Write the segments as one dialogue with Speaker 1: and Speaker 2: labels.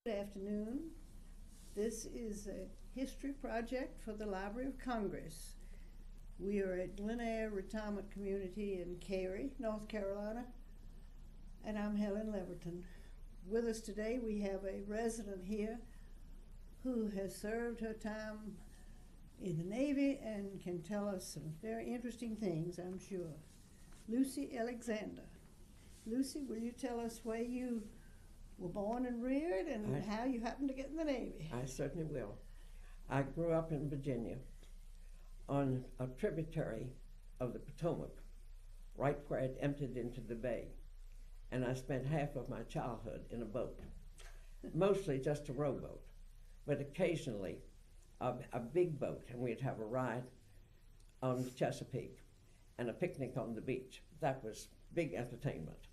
Speaker 1: Good afternoon. This is a history project for the Library of Congress. We are at Glen Eyre Retirement Community in Cary, North Carolina, and I'm Helen Leverton. With us today we have a resident here who has served her time in the Navy and can tell us some very interesting things, I'm sure. Lucy Alexander. Lucy, will you tell us where you were born and reared and how you happened to get in the Navy?
Speaker 2: I certainly will. I grew up in Virginia on a tributary of the Potomac, right where it emptied into the bay. And I spent half of my childhood in a boat, mostly just a rowboat, but occasionally a big boat, and we'd have a ride on the Chesapeake and a picnic on the beach. That was big entertainment.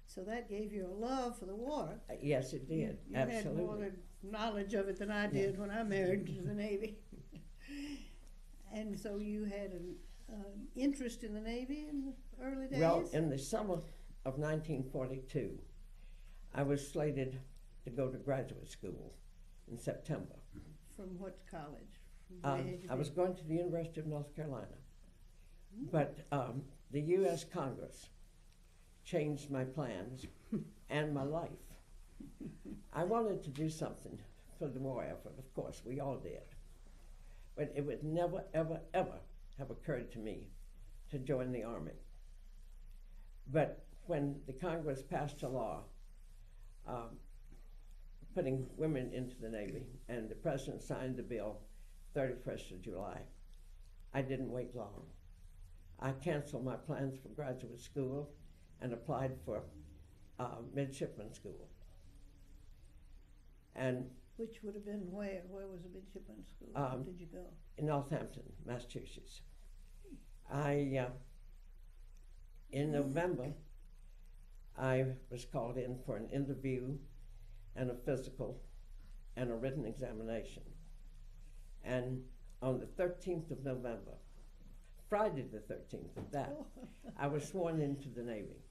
Speaker 1: So that gave you a love for the water.
Speaker 2: Yes, it did.
Speaker 1: You
Speaker 2: Absolutely.
Speaker 1: had more knowledge of it than I did when I married to the Navy. And so you had an interest in the Navy in the early days?
Speaker 2: Well, in the summer of 1942, I was slated to go to graduate school in September.
Speaker 1: From what college?
Speaker 2: I was going to the University of North Carolina. But the U.S. Congress changed my plans and my life. I wanted to do something for the war effort, of course, we all did. But it would never, ever, ever have occurred to me to join the Army. But when the Congress passed a law putting women into the Navy, and the President signed the bill 31st of July, I didn't wait long. I canceled my plans for graduate school and applied for midshipman school. And
Speaker 1: which would have been where? Where was the midshipman school? Where did you go?
Speaker 2: In Northampton, Massachusetts. In November, I was called in for an interview and a physical and a written examination. And on the 13th of November, Friday the 13th of that, I was sworn into the Navy.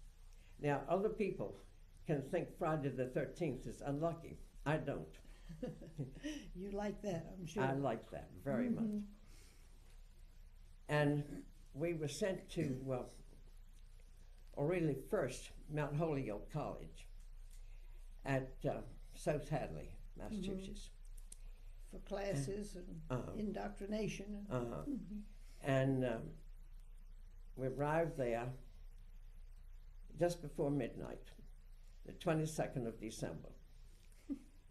Speaker 2: Now, other people can think Friday the 13th is unlucky. I don't.
Speaker 1: You like that, I'm sure.
Speaker 2: I like that very much. And we were sent to, or really first, Mount Holyoke College at South Hadley, Massachusetts.
Speaker 1: For classes and indoctrination.
Speaker 2: And we arrived there just before midnight, the 22nd of December.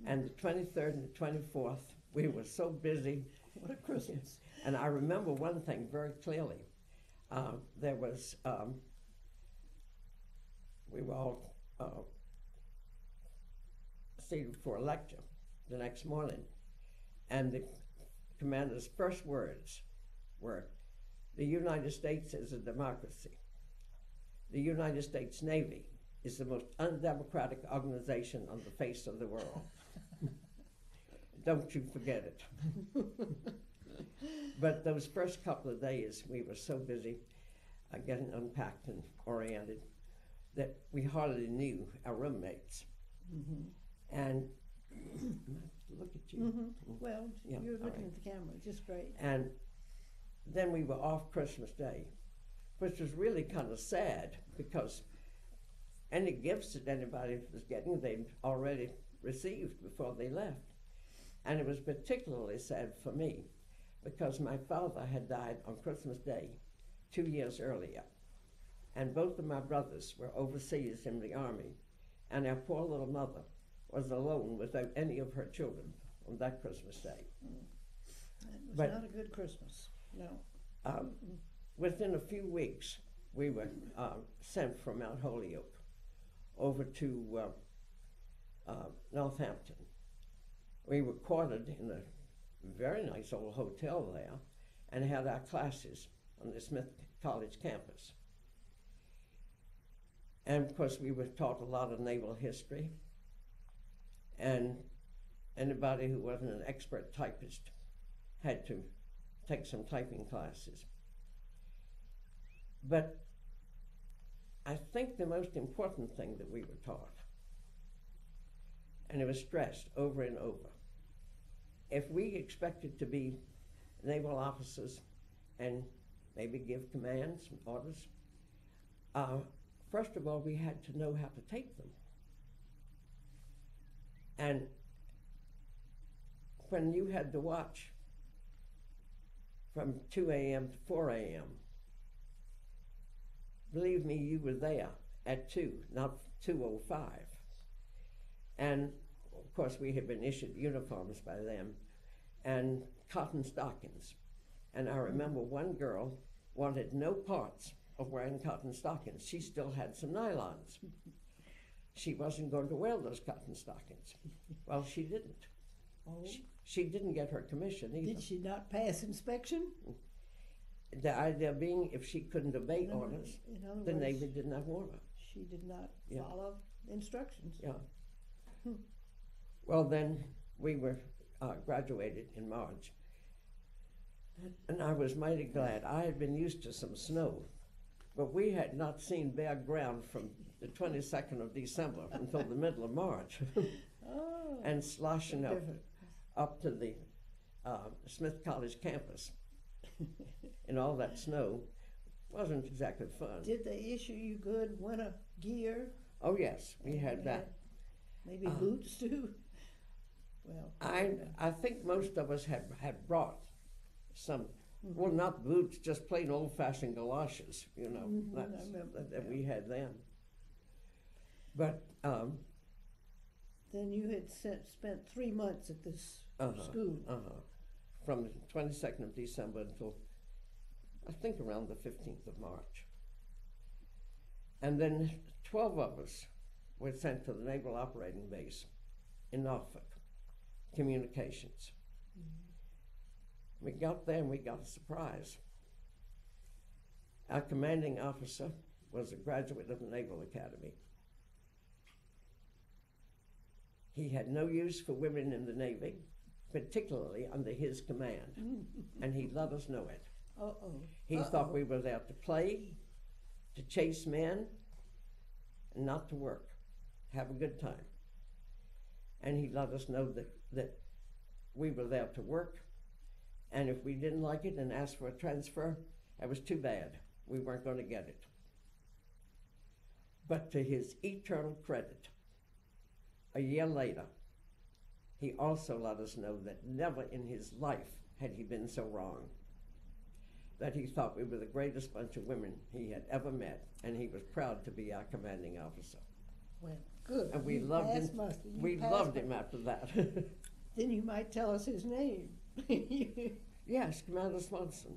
Speaker 2: And the 23rd and the 24th, we were so busy.
Speaker 1: What a Christmas.
Speaker 2: And I remember one thing very clearly. There was, we were all seated for a lecture the next morning. And the commander's first words were, "The United States is a democracy. The United States Navy is the most undemocratic organization on the face of the world." Don't you forget it. But those first couple of days, we were so busy getting unpacked and oriented that we hardly knew our roommates. And look at you.
Speaker 1: Well,
Speaker 2: Yeah,
Speaker 1: you're looking
Speaker 2: right.
Speaker 1: at the camera, just great.
Speaker 2: And then we were off Christmas Day, which was really kind of sad because any gifts that anybody was getting, they'd already received before they left. And it was particularly sad for me because my father had died on Christmas Day 2 years earlier. And both of my brothers were overseas in the Army. And our poor little mother was alone without any of her children on that Christmas Day.
Speaker 1: That was not a good Christmas, no.
Speaker 2: Within a few weeks, we were sent from Mount Holyoke over to Northampton. We were quartered in a very nice old hotel there and had our classes on the Smith College campus. And of course, we were taught a lot of naval history, and anybody who wasn't an expert typist had to take some typing classes. But I think the most important thing that we were taught, and it was stressed over and over. If we expected to be naval officers and maybe give commands and orders, first of all, we had to know how to take them. And when you had to watch from 2 a.m. to 4 a.m., believe me, you were there at 2, not 2:05. And of course, we had been issued uniforms by them and cotton stockings. And I remember one girl wanted no parts of wearing cotton stockings. She still had some nylons. She wasn't going to wear those cotton stockings. Well, she didn't.
Speaker 1: Oh.
Speaker 2: She didn't get her commission either.
Speaker 1: Did she not pass inspection?
Speaker 2: The idea being, if she couldn't obey
Speaker 1: In other
Speaker 2: orders,
Speaker 1: words,
Speaker 2: the Navy did not want her.
Speaker 1: she did not
Speaker 2: Yeah.
Speaker 1: follow instructions.
Speaker 2: Yeah. Well, then we were graduated in March, and I was mighty glad. I had been used to some snow, but we had not seen bare ground from the 22nd of December until the middle of March,
Speaker 1: Oh,
Speaker 2: and sloshing
Speaker 1: different.
Speaker 2: up to the Smith College campus in all that snow wasn't exactly fun.
Speaker 1: Did they issue you good winter gear?
Speaker 2: Oh yes, we had that.
Speaker 1: Maybe boots too? Well,
Speaker 2: I think most of us had brought some, well, not boots, just plain old-fashioned galoshes, you know,
Speaker 1: I remember
Speaker 2: that we had then. But
Speaker 1: then you had spent 3 months at this school.
Speaker 2: From the 22nd of December until, I think, around the 15th of March. And then 12 of us were sent to the Naval Operating Base in Norfolk, communications. We got there and we got a surprise. Our commanding officer was a graduate of the Naval Academy. He had no use for women in the Navy, particularly under his command, and he let us know it. He thought we were there to play, to chase men, and not to work, have a good time. And he let us know that we were there to work, and if we didn't like it and asked for a transfer, it was too bad. We weren't going to get it. But to his eternal credit, a year later, he also let us know that never in his life had he been so wrong, that he thought we were the greatest bunch of women he had ever met, and he was proud to be our commanding officer.
Speaker 1: Well, good.
Speaker 2: And we loved him. Loved him after that.
Speaker 1: Then you might tell us his name.
Speaker 2: Yes, Commander Swanson.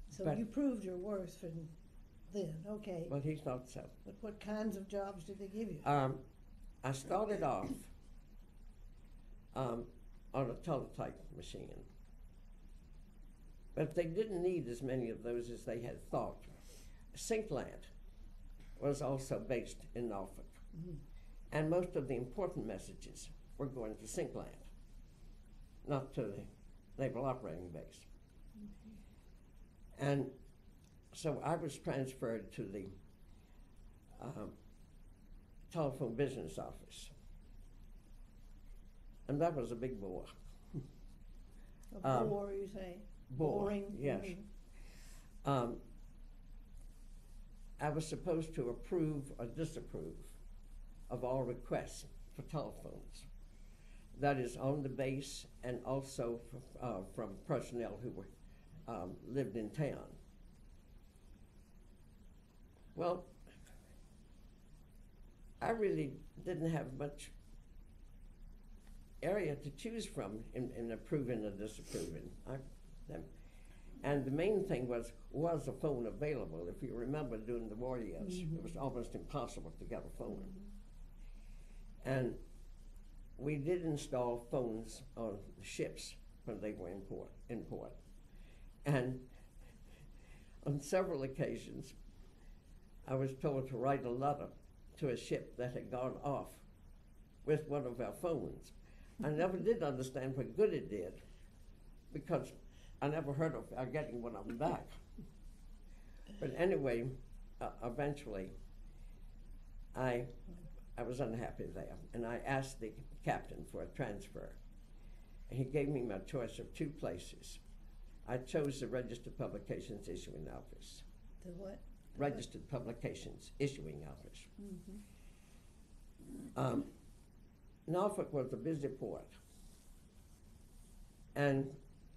Speaker 1: So
Speaker 2: But-
Speaker 1: you proved your worth then, okay.
Speaker 2: Well, he thought so.
Speaker 1: But what kinds of jobs did they give you?
Speaker 2: I started off on a teletype machine, but they didn't need as many of those as they had thought. Syncland was also based in Norfolk, and most of the important messages were going to Syncland, not to the Naval Operating Base. And so I was transferred to the telephone business office, and that was a big bore.
Speaker 1: A bore, you say? Boring?
Speaker 2: Yes. I was supposed to approve or disapprove of all requests for telephones. That is on the base and also from personnel who were, lived in town. Well, I really didn't have much area to choose from in approving or disapproving them. And the main thing was a phone available? If you remember during the war years, it was almost impossible to get a phone. And we did install phones on the ships when they were in port. And on several occasions, I was told to write a letter to a ship that had gone off with one of our phones. I never did understand what good it did, because I never heard of getting one of them back. But anyway, eventually, I I was unhappy there, and I asked the captain for a transfer. And he gave me my choice of two places. I chose the Registered Publications Issuing Office.
Speaker 1: The what?
Speaker 2: Registered Publications Issuing Office. Norfolk was a busy port. And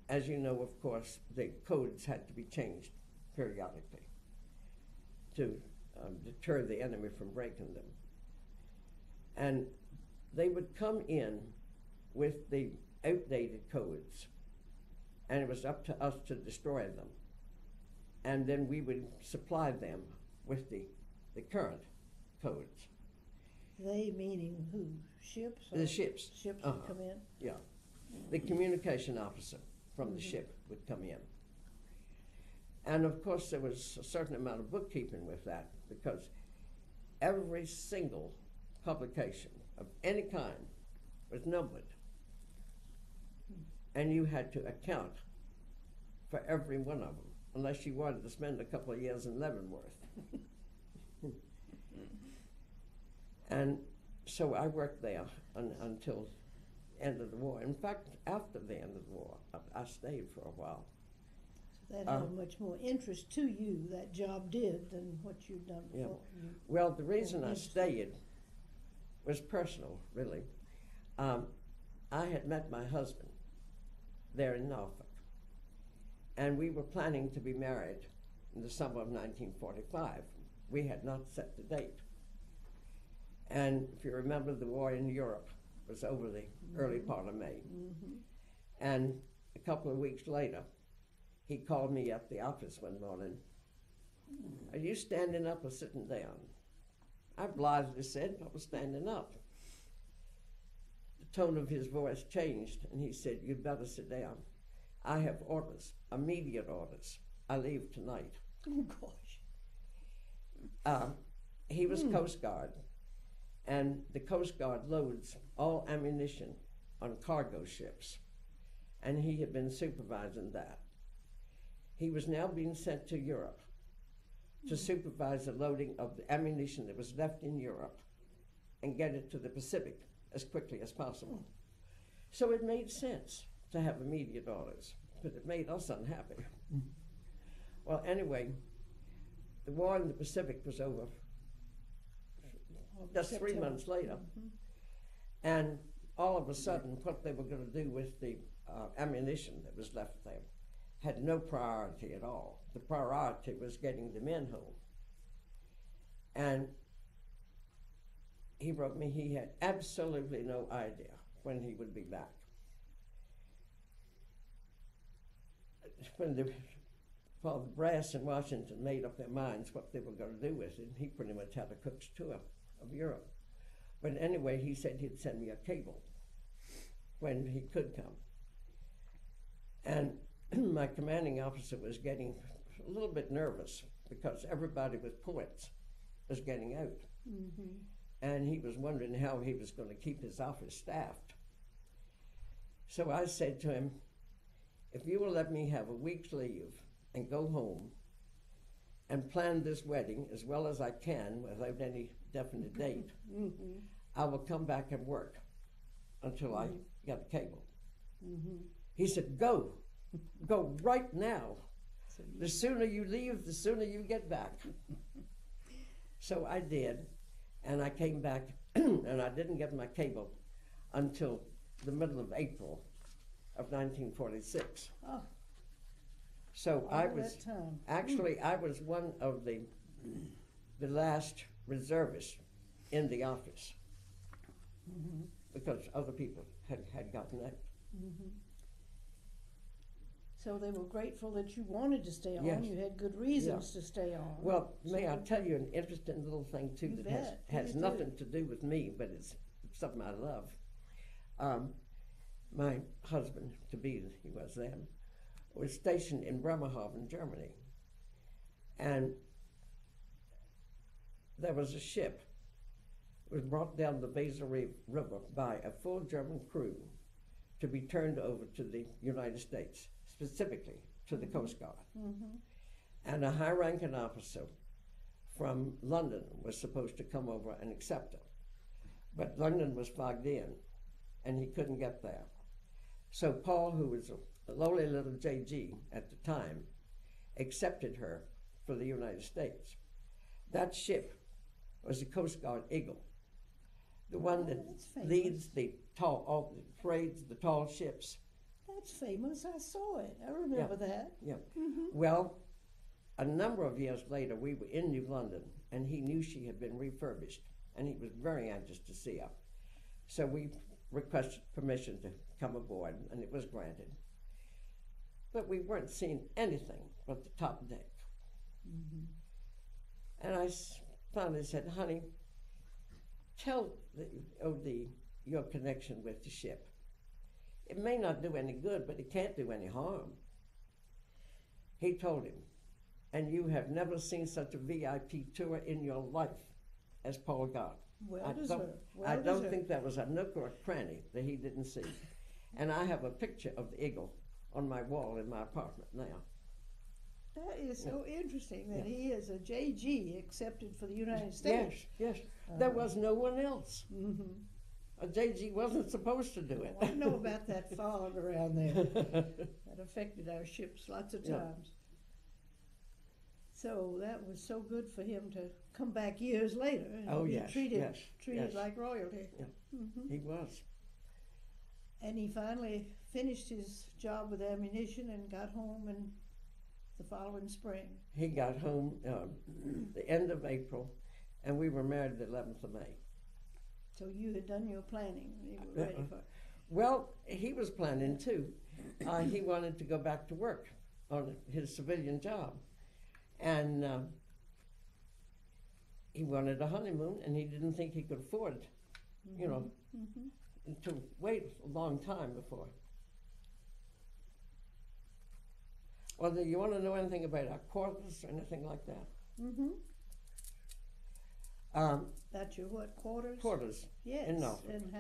Speaker 2: as you know, of course, the codes had to be changed periodically to deter the enemy from breaking them. And they would come in with the outdated codes, and it was up to us to destroy them. And then we would supply them with the current codes.
Speaker 1: They meaning who? Ships?
Speaker 2: The ships.
Speaker 1: Ships would come in?
Speaker 2: Yeah. The communication officer from the ship would come in. And of course there was a certain amount of bookkeeping with that, because every single publication of any kind was numbered. And you had to account for every one of them, unless you wanted to spend a couple of years in Leavenworth. And so I worked there until the end of the war. In fact, after the end of the war, I stayed for a while.
Speaker 1: So that had much more interest to you, that job did, than what you'd done before.
Speaker 2: Yeah. Well, the reason I stayed was personal, really. I had met my husband there in Norfolk, and we were planning to be married in the summer of 1945. We had not set the date. And if you remember, the war in Europe was over the early part of May. And a couple of weeks later, he called me at the office one morning. Are you standing up or sitting down? I blithely said I was standing up. The tone of his voice changed, and he said, you better sit down. I have orders, immediate orders. I leave tonight.
Speaker 1: Oh, gosh.
Speaker 2: He was Coast Guard, and the Coast Guard loads all ammunition on cargo ships, and he had been supervising that. He was now being sent to Europe to supervise the loading of the ammunition that was left in Europe and get it to the Pacific as quickly as possible. So it made sense to have immediate orders, but it made us unhappy. Well, anyway, the war in the Pacific was over just 3 months later. And all of a sudden, what they were going to do with the ammunition that was left there had no priority at all. The priority was getting the men home. And he wrote me he had absolutely no idea when he would be back. When the brass in Washington made up their minds what they were going to do with it, he pretty much had a cook's tour of Europe. But anyway, he said he'd send me a cable when he could come. And my commanding officer was getting a little bit nervous because everybody with points was getting out. And he was wondering how he was going to keep his office staffed. So I said to him, if you will let me have a week's leave and go home and plan this wedding as well as I can without any definite date, I will come back and work until I get a cable. He said, go right now. The sooner you leave, the sooner you get back. So I did, and I came back, and I didn't get my cable until the middle of April of 1946.
Speaker 1: Oh.
Speaker 2: So
Speaker 1: All
Speaker 2: I was,
Speaker 1: that time.
Speaker 2: actually, I was one of the last reservists in the office because other people had gotten out.
Speaker 1: So they were grateful that you wanted to stay on.
Speaker 2: Yes.
Speaker 1: You had good reasons to stay on.
Speaker 2: Well, may I
Speaker 1: So-
Speaker 2: tell you an interesting little thing too
Speaker 1: You
Speaker 2: that
Speaker 1: bet.
Speaker 2: has
Speaker 1: Please do.
Speaker 2: nothing to do with me, but it's something I love. My husband, to be he was then, was stationed in Bremerhaven, Germany. And there was a ship that was brought down the Weser River by a full German crew to be turned over to the United States, specifically to the Coast Guard. And a high-ranking officer from London was supposed to come over and accept her. But London was fogged in, and he couldn't get there. So Paul, who was a lowly little JG at the time, accepted her for the United States. That ship was the Coast Guard Eagle, the one that leads the parades the tall ships.
Speaker 1: That's famous. I saw it. I remember that.
Speaker 2: Yeah.
Speaker 1: Mm-hmm.
Speaker 2: Well, a number of years later, we were in New London, and he knew she had been refurbished, and he was very anxious to see her. So we requested permission to come aboard, and it was granted. But we weren't seeing anything but the top deck. Mm-hmm. And I finally said, honey, tell your connection with the ship. It may not do any good, but it can't do any harm. He told him, and you have never seen such a VIP tour in your life as Paul got. I don't think there was a nook or a cranny that he didn't see. And I have a picture of the Eagle on my wall in my apartment now.
Speaker 1: That is so interesting that he is a JG accepted for the United States.
Speaker 2: Yes. There was no one else.
Speaker 1: Mm-hmm.
Speaker 2: A JG wasn't supposed to do it.
Speaker 1: Well, I know about that fog around there. That affected our ships lots of times. So that was so good for him to come back years later and be treated like royalty.
Speaker 2: Yeah. Mm-hmm. He was.
Speaker 1: And he finally finished his job with ammunition and got home in the following spring.
Speaker 2: He got home the end of April, and we were married the 11th of May.
Speaker 1: So you had done your planning. You were ready for it.
Speaker 2: Well, he was planning too. He wanted to go back to work on his civilian job. And he wanted a honeymoon, and he didn't think he could afford, to wait a long time before. Well, do you want to know anything about our quarters or anything like that?
Speaker 1: Mm-hmm. That's your what, quarters?
Speaker 2: Quarters.
Speaker 1: Yes.
Speaker 2: In Norfolk.
Speaker 1: And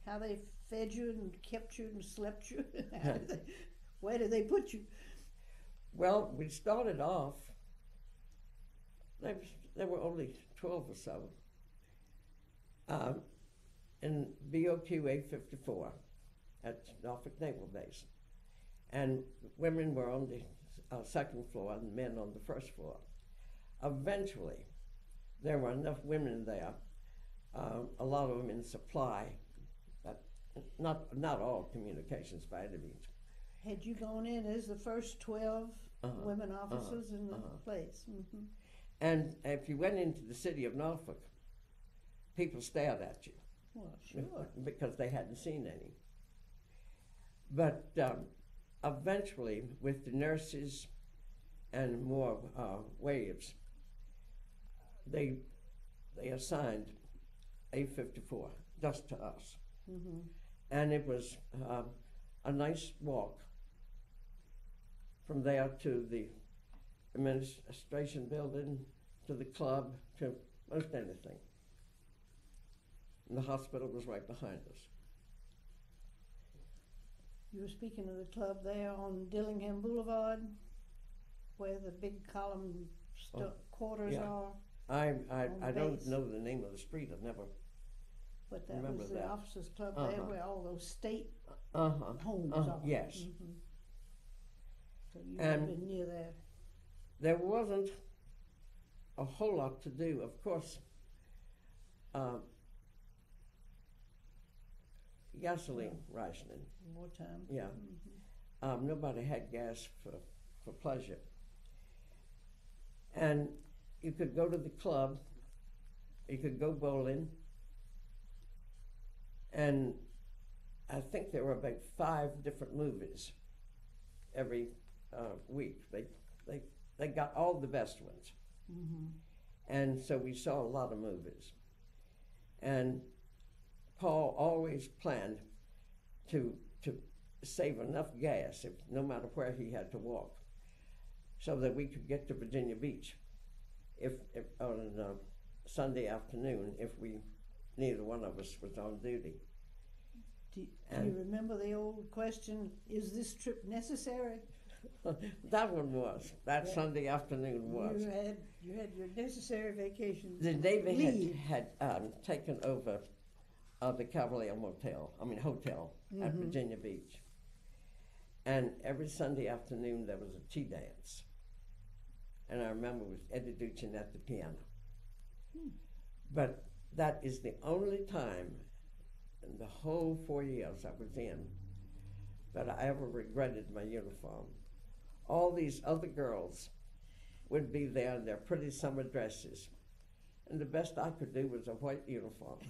Speaker 1: how they fed you and kept you and slept you? Where did they put you?
Speaker 2: Well, we started off, there were only 12 or so, in BOQ 854 at Norfolk Naval Base. And women were on the second floor and men on the first floor. Eventually, there were enough women there, a lot of them in supply, but not all communications by any means.
Speaker 1: Had you gone in as the first 12 women officers in the place? Mm-hmm.
Speaker 2: And if you went into the city of Norfolk, people stared at you.
Speaker 1: Well, sure.
Speaker 2: Because they hadn't seen any. But eventually, with the nurses and more waves, they assigned 854 just to us. Mm-hmm. And it was a nice walk from there to the administration building, to the club, to most anything. And the hospital was right behind us.
Speaker 1: You were speaking of the club there on Dillingham Boulevard, where the big column quarters are.
Speaker 2: I don't know the name of the street. I've never.
Speaker 1: But that
Speaker 2: remember
Speaker 1: was the officers' club there, where all those state homes are.
Speaker 2: Yes.
Speaker 1: Mm-hmm. So you have been near there.
Speaker 2: There wasn't a whole lot to do. Of course, gasoline rationing.
Speaker 1: Wartime.
Speaker 2: Yeah. Mm-hmm. Nobody had gas for pleasure. And you could go to the club, you could go bowling, and I think there were about 5 different movies every week. They got all the best ones. Mm-hmm. And so we saw a lot of movies. And Paul always planned to save enough gas, no matter where he had to walk, so that we could get to Virginia Beach if on Sunday afternoon, if neither one of us was on duty.
Speaker 1: Do you remember the old question, is this trip necessary?
Speaker 2: That one was. That Sunday afternoon was.
Speaker 1: You had your necessary vacation.
Speaker 2: The Navy had taken over of the Cavalier Hotel at
Speaker 1: Mhm.
Speaker 2: Virginia Beach. And every Sunday afternoon there was a tea dance. And I remember it was Eddie Duchin at the piano. But that is the only time in the whole 4 years I was in that I ever regretted my uniform. All these other girls would be there in their pretty summer dresses. And the best I could do was a white uniform.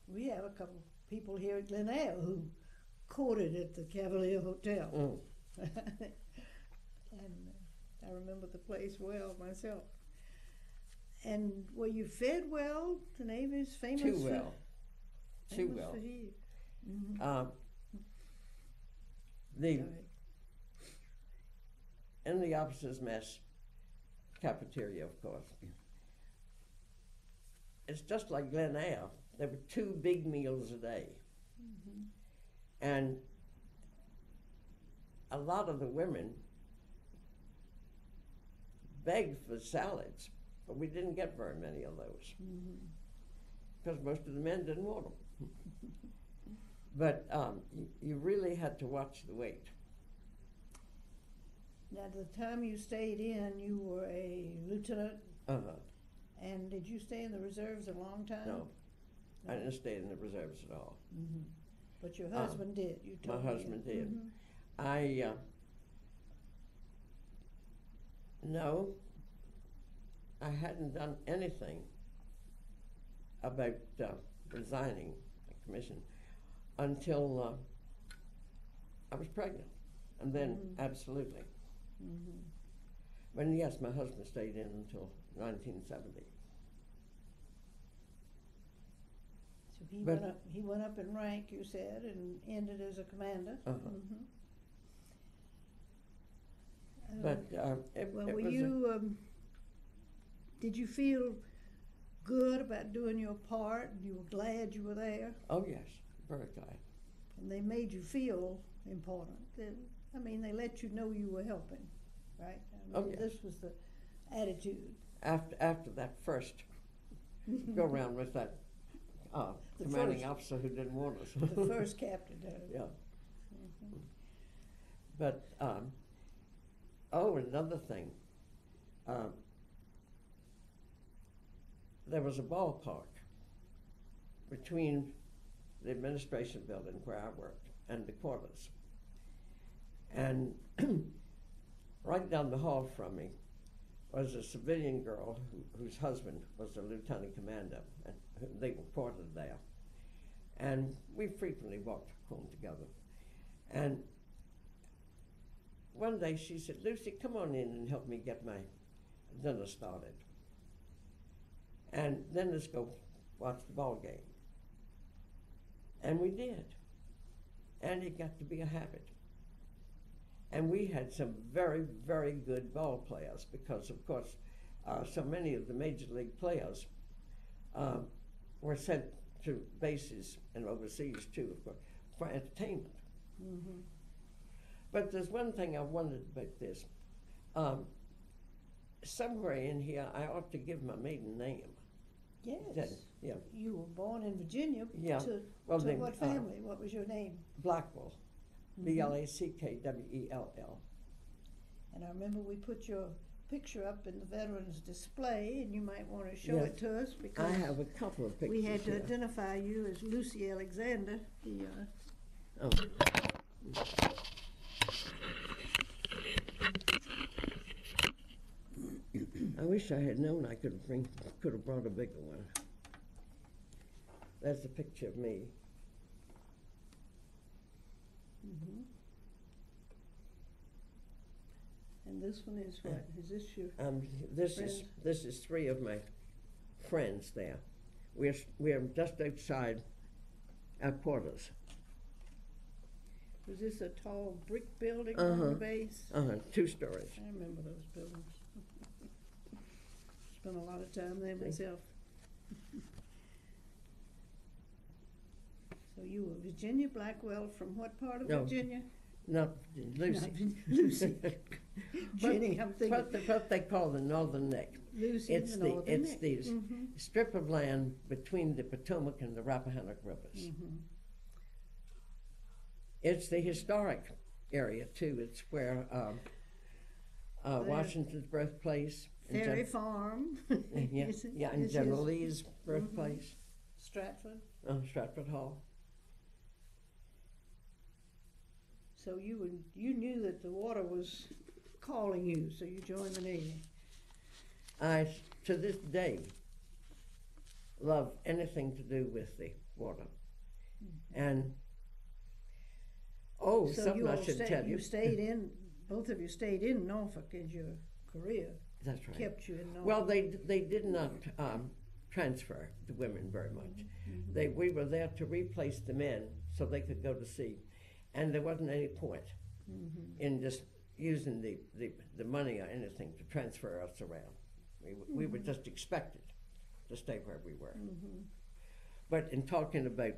Speaker 1: We have a couple people here at Linnea who courted at the Cavalier Hotel.
Speaker 2: Mm.
Speaker 1: And I remember the place well myself. And were you fed well? The Navy's famous
Speaker 2: Too
Speaker 1: for,
Speaker 2: well. Too
Speaker 1: famous
Speaker 2: well.
Speaker 1: for heat. Mhm.
Speaker 2: The
Speaker 1: Sorry.
Speaker 2: In the officers' mess cafeteria, of course. It's just like Glen Eyre. There were 2 big meals a day.
Speaker 1: Mhm.
Speaker 2: And a lot of the women begged for salads, but we didn't get very many of those
Speaker 1: Mhm.
Speaker 2: because most of the men didn't want them. But you really had to watch the weight.
Speaker 1: Now, the time you stayed in, you were a lieutenant,
Speaker 2: Uh-huh.
Speaker 1: and did you stay in the reserves a long time?
Speaker 2: No, I didn't stay in the reserves at all.
Speaker 1: Mm-hmm. But your husband did. You
Speaker 2: My
Speaker 1: told me.
Speaker 2: husband did.
Speaker 1: Mhm.
Speaker 2: No, I hadn't done anything about resigning the commission until I was pregnant. And then,
Speaker 1: Mhm.
Speaker 2: absolutely.
Speaker 1: Mhm.
Speaker 2: But yes, my husband stayed in until 1970.
Speaker 1: So he
Speaker 2: But-
Speaker 1: went up. He went up in rank, you said, and ended as a commander.
Speaker 2: Uh-huh.
Speaker 1: Mhm.
Speaker 2: But it
Speaker 1: Well,
Speaker 2: it
Speaker 1: were
Speaker 2: was
Speaker 1: you? Did you feel good about doing your part? And you were glad you were there,
Speaker 2: oh yes, very glad.
Speaker 1: and they made you feel important. They let you know you were helping, right?
Speaker 2: Oh, yes.
Speaker 1: This was the attitude.
Speaker 2: After that first go around with that
Speaker 1: The
Speaker 2: commanding
Speaker 1: first.
Speaker 2: officer who didn't want us.
Speaker 1: The first captain.
Speaker 2: Yeah.
Speaker 1: Mhm.
Speaker 2: But, another thing. There was a ballpark between the administration building where I worked and the quarters. And right down the hall from me was a civilian girl whose husband was a lieutenant commander, and they were quartered there. And we frequently walked home together. And one day she said, "Lucy, come on in and help me get my dinner started. And then let's go watch the ball game." And we did. And it got to be a habit. And we had some very, very good ball players because, of course, so many of the major league players were sent to bases and overseas too, of course, for entertainment.
Speaker 1: Mm-hmm.
Speaker 2: But there's one thing I wondered about this. Somewhere in here, I ought to give my maiden name.
Speaker 1: Yes.
Speaker 2: Then, yeah,
Speaker 1: You were born in Virginia.
Speaker 2: Yeah.
Speaker 1: To
Speaker 2: Well, then,
Speaker 1: what family? What was your name?
Speaker 2: Blackwell,
Speaker 1: Mhm.
Speaker 2: Blackwell.
Speaker 1: And I remember we put your picture up in the Veterans Display, and you might want to show
Speaker 2: Yeah.
Speaker 1: it to us because
Speaker 2: I have a couple of pictures
Speaker 1: we had to
Speaker 2: here.
Speaker 1: identify you as Lucy Alexander.
Speaker 2: Oh. I wish I had known I could have brought a bigger one. That's a picture of me.
Speaker 1: Mm-hmm. And this one is what? Is this your?
Speaker 2: This is 3 of my friends there. We're just outside our quarters.
Speaker 1: Was this a tall brick building on the base?
Speaker 2: 2 stories.
Speaker 1: I remember those buildings. Spent a lot of time there myself. So you were Virginia Blackwell from what part of
Speaker 2: No.
Speaker 1: Virginia?
Speaker 2: Not Lucy.
Speaker 1: Not Lucy. Jenny, I'm thinking.
Speaker 2: What they call the Northern Neck.
Speaker 1: Lucy,
Speaker 2: It's
Speaker 1: the Northern
Speaker 2: it's
Speaker 1: Neck.
Speaker 2: the
Speaker 1: Mhm.
Speaker 2: strip of land between the Potomac and the Rappahannock rivers.
Speaker 1: Mhm.
Speaker 2: It's the historic area too. It's where Washington's birthplace. and
Speaker 1: Ferry Farm.
Speaker 2: Yeah,
Speaker 1: Is it-
Speaker 2: yeah, and
Speaker 1: is
Speaker 2: General
Speaker 1: his-
Speaker 2: Lee's birthplace,
Speaker 1: Stratford.
Speaker 2: Stratford Hall.
Speaker 1: So you knew that the water was calling you, so you joined the Navy.
Speaker 2: I, to this day, love anything to do with the water. And,
Speaker 1: So
Speaker 2: something
Speaker 1: you
Speaker 2: I
Speaker 1: all
Speaker 2: should
Speaker 1: stayed,
Speaker 2: tell you.
Speaker 1: stayed in, both of you stayed in Norfolk as your career,
Speaker 2: That's right.
Speaker 1: kept you in Norfolk.
Speaker 2: Well, they did not transfer the women very much. We were there to replace the men so they could go to sea. And there wasn't any point in just using the money or anything to transfer us around. We were just expected to stay where we were. But in talking about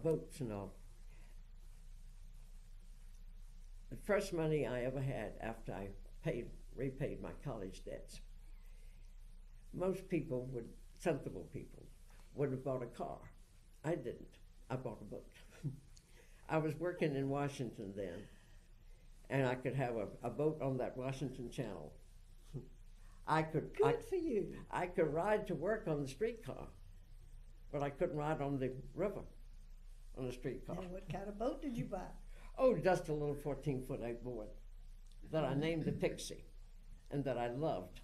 Speaker 2: boats and all, the first money I ever had after I repaid my college debts, most people sensible people, would have bought a car. I didn't. I bought a boat. I was working in Washington then, and I could have a boat on that Washington Channel.
Speaker 1: Good for you.
Speaker 2: I could ride to work on the streetcar, but I couldn't ride on the river on the streetcar.
Speaker 1: And what kind of boat did you buy?
Speaker 2: Oh, just a little 14-foot outboard that I named the Pixie and that I loved.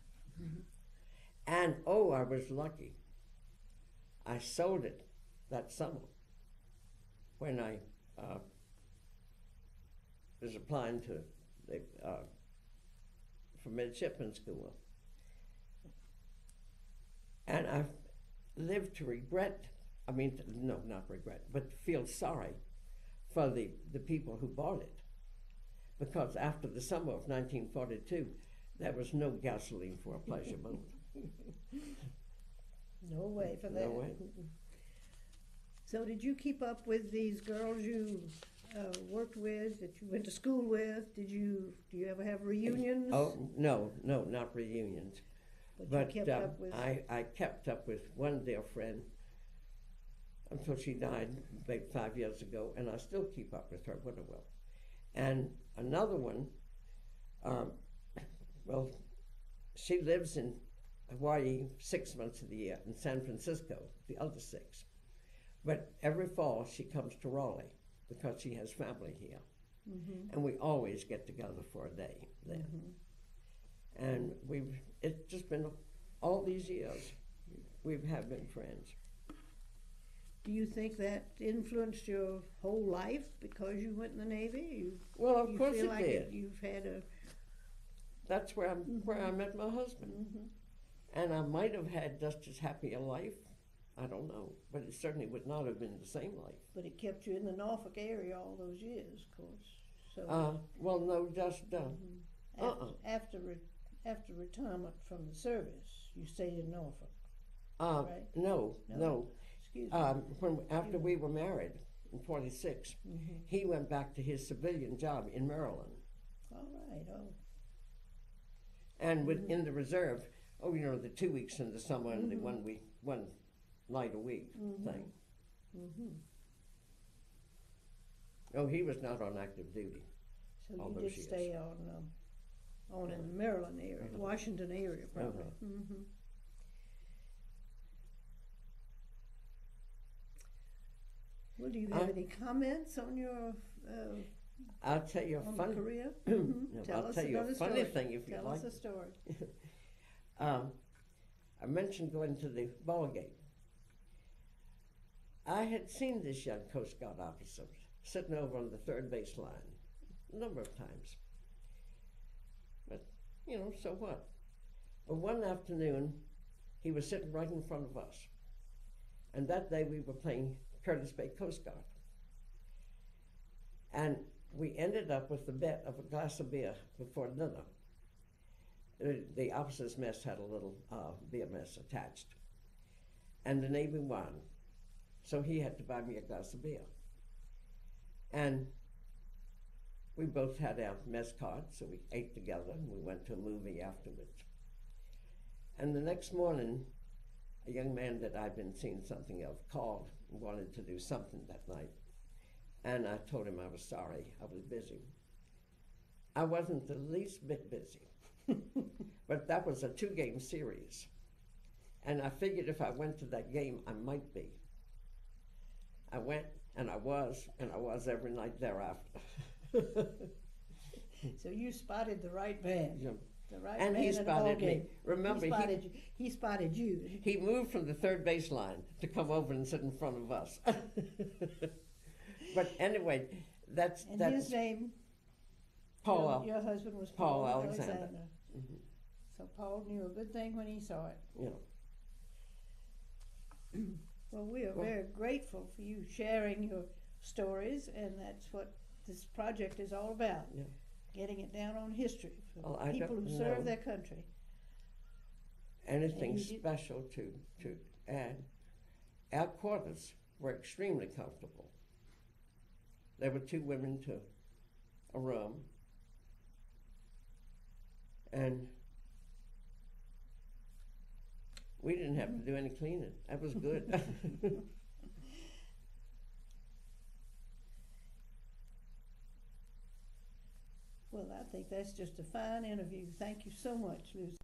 Speaker 2: And I was lucky. I sold it that summer when I was applying to for midshipman school. And I've lived to regret, no, not regret, but feel sorry for the people who bought it. Because after the summer of 1942, there was no gasoline for a pleasure boat.
Speaker 1: No way for that.
Speaker 2: No way.
Speaker 1: So did you keep up with these girls you worked with, that you went to school with? Do you ever have reunions?
Speaker 2: Oh, no, not reunions.
Speaker 1: But you kept up with...
Speaker 2: I kept up with one dear friend until she died about 5 years ago, and I still keep up with her, what I will. And another one, she lives in Hawaii 6 months of the year, in San Francisco, the other 6. But every fall she comes to Raleigh because she has family here. And we always get together for a day then. And it's just been all these years, we have been friends.
Speaker 1: Do you think that influenced your whole life because you went in the Navy?
Speaker 2: Well, of course
Speaker 1: feel
Speaker 2: it
Speaker 1: like
Speaker 2: did.
Speaker 1: You've had a...
Speaker 2: That's where I met my husband. And I might have had just as happy a life. I don't know, but it certainly would not have been the same life.
Speaker 1: But it kept you in the Norfolk area all those years, of course. So
Speaker 2: well, no, just
Speaker 1: after retirement from the service, you stayed in Norfolk, right?
Speaker 2: No.
Speaker 1: Excuse me.
Speaker 2: After we were married in 46, he went back to his civilian job in Maryland.
Speaker 1: All right.
Speaker 2: And in the reserve, the 2 weeks in the summer and the one night a week thing. Oh, he was not on active duty.
Speaker 1: So
Speaker 2: all
Speaker 1: you
Speaker 2: those
Speaker 1: did
Speaker 2: years.
Speaker 1: stay on in the Maryland area, Washington area, probably. Well, do you have any comments on your
Speaker 2: I'll tell you a
Speaker 1: on
Speaker 2: funny
Speaker 1: the career?
Speaker 2: I'll tell you a funny thing if you
Speaker 1: Tell
Speaker 2: like.
Speaker 1: us a story.
Speaker 2: I mentioned going to the ball game. I had seen this young Coast Guard officer sitting over on the third base line a number of times. But, so what? But one afternoon, he was sitting right in front of us. And that day we were playing Curtis Bay Coast Guard. And we ended up with the bet of a glass of beer before dinner. The officers' mess had a little beer mess attached. And the Navy won. So he had to buy me a glass of beer. And we both had our mess cards, so we ate together and we went to a movie afterwards. And the next morning, a young man that I'd been seeing something of called and wanted to do something that night. And I told him I was sorry, I was busy. I wasn't the least bit busy, but that was a 2-game series. And I figured if I went to that game, I might be. I went, and I was every night thereafter.
Speaker 1: So you spotted the right man.
Speaker 2: Yeah.
Speaker 1: The right
Speaker 2: And
Speaker 1: man
Speaker 2: he
Speaker 1: in the
Speaker 2: spotted me.
Speaker 1: ballgame.
Speaker 2: Remember,
Speaker 1: he spotted you.
Speaker 2: he moved from the third baseline to come over and sit in front of us. But anyway, that's
Speaker 1: his name,
Speaker 2: Paul.
Speaker 1: your husband was
Speaker 2: Paul
Speaker 1: Paul
Speaker 2: Alexander. Mm-hmm.
Speaker 1: So Paul knew a good thing when he saw it.
Speaker 2: Yeah.
Speaker 1: Well, we are very grateful for you sharing your stories, and that's what this project is all about.
Speaker 2: Yeah.
Speaker 1: Getting it down on history for
Speaker 2: Well, I
Speaker 1: people who
Speaker 2: don't
Speaker 1: serve
Speaker 2: know
Speaker 1: their country.
Speaker 2: anything
Speaker 1: And you did-
Speaker 2: special to add. Our quarters were extremely comfortable. There were 2 women to a room, and we didn't have to do any cleaning. That was good.
Speaker 1: Well, I think that's just a fine interview. Thank you so much, Lucy.